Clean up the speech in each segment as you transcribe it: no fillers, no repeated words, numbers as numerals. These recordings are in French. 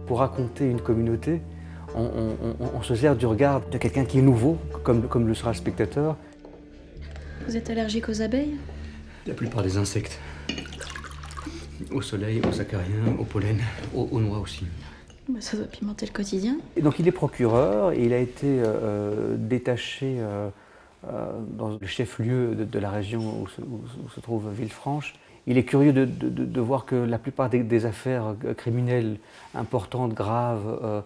Pour raconter une communauté, on se sert du regard de quelqu'un qui est nouveau, comme le sera le spectateur. Vous êtes allergique aux abeilles? La plupart des insectes. Au soleil, aux acariens, au pollen, aux noix aussi. Bah, ça doit pimenter le quotidien. Et donc il est procureur et il a été détaché dans le chef-lieu de la région où se trouve Villefranche. Il est curieux de voir que la plupart des affaires criminelles importantes, graves,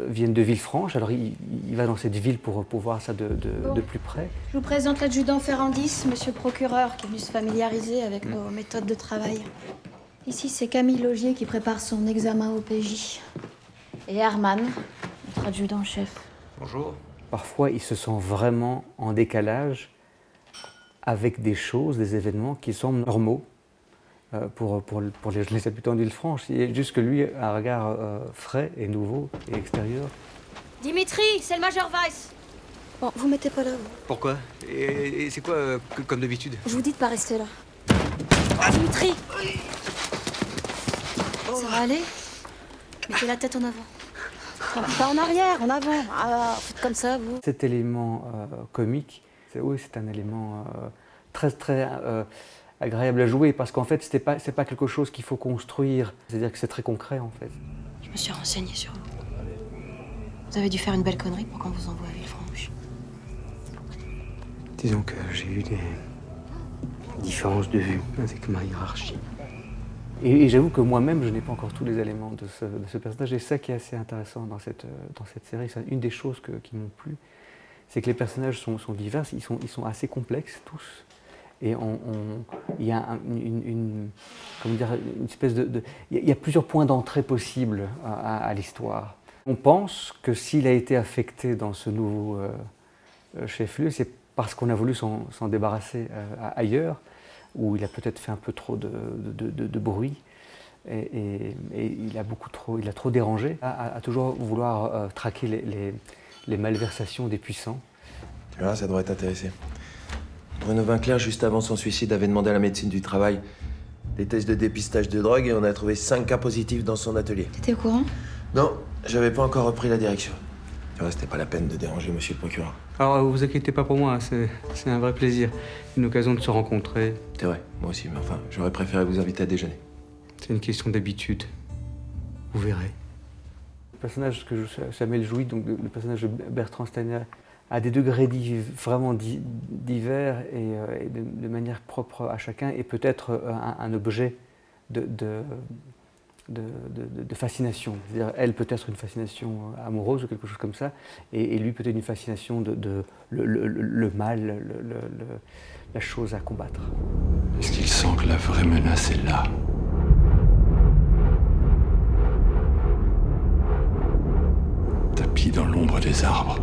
viennent de Villefranche. Alors il va dans cette ville pour voir ça de plus près. Je vous présente l'adjudant Ferrandis, monsieur le procureur, qui est venu se familiariser avec nos méthodes de travail. Ici, c'est Camille Logier qui prépare son examen au PJ. Et Herman, notre adjudant-chef. Bonjour. Parfois, il se sent vraiment en décalage avec des choses, des événements qui semblent normaux pour les habitants d'Île-de-France. Il y a juste que lui a un regard frais et nouveau et extérieur. Dimitri, c'est le Major Weiss. Bon, vous mettez pas là, vous. Pourquoi? Et c'est quoi, comme d'habitude? Je vous dis de pas rester là. Dimitri! Ça va aller? Mettez la tête en avant. Pas en arrière, en avant. Ah, faites comme ça, vous. Cet élément comique, c'est un élément très agréable à jouer parce qu'en fait, c'est pas quelque chose qu'il faut construire. C'est-à-dire que c'est très concret, en fait. Je me suis renseignée sur vous. Vous avez dû faire une belle connerie pour qu'on vous envoie à Villefranche. Disons que j'ai eu des différences de vue avec ma hiérarchie. Et j'avoue que moi-même, je n'ai pas encore tous les éléments de ce personnage. Et ça qui est assez intéressant dans cette série, c'est une des choses qui m'ont plu, c'est que les personnages sont divers, ils sont assez complexes tous. Et il y a une espèce il y a plusieurs points d'entrée possibles à l'histoire. On pense que s'il a été affecté dans ce nouveau chef-lieu, c'est parce qu'on a voulu s'en débarrasser ailleurs, où il a peut-être fait un peu trop de bruit et il a trop dérangé, à toujours vouloir traquer les malversations des puissants. Tu vois, ça devrait t'intéresser. Bruno Vinclair, juste avant son suicide, avait demandé à la médecine du travail des tests de dépistage de drogue et on a trouvé 5 cas positifs dans son atelier. T'étais au courant? Non, j'avais pas encore repris la direction. Tu vois, c'était pas la peine de déranger monsieur le procureur. Alors, vous inquiétez pas pour moi, c'est un vrai plaisir. Une occasion de se rencontrer. C'est vrai, moi aussi, mais enfin, j'aurais préféré vous inviter à déjeuner. C'est une question d'habitude. Vous verrez. Le personnage que joue Samuel Jouy, donc le personnage de Bertrand Stagna, a des degrés vraiment divers et de manière propre à chacun, et peut-être un objet de fascination. C'est-à-dire, elle peut-être une fascination amoureuse ou quelque chose comme ça, et lui peut-être une fascination le mal, la chose à combattre. Est-ce qu'il sent que la vraie menace est là? Tapis dans l'ombre des arbres.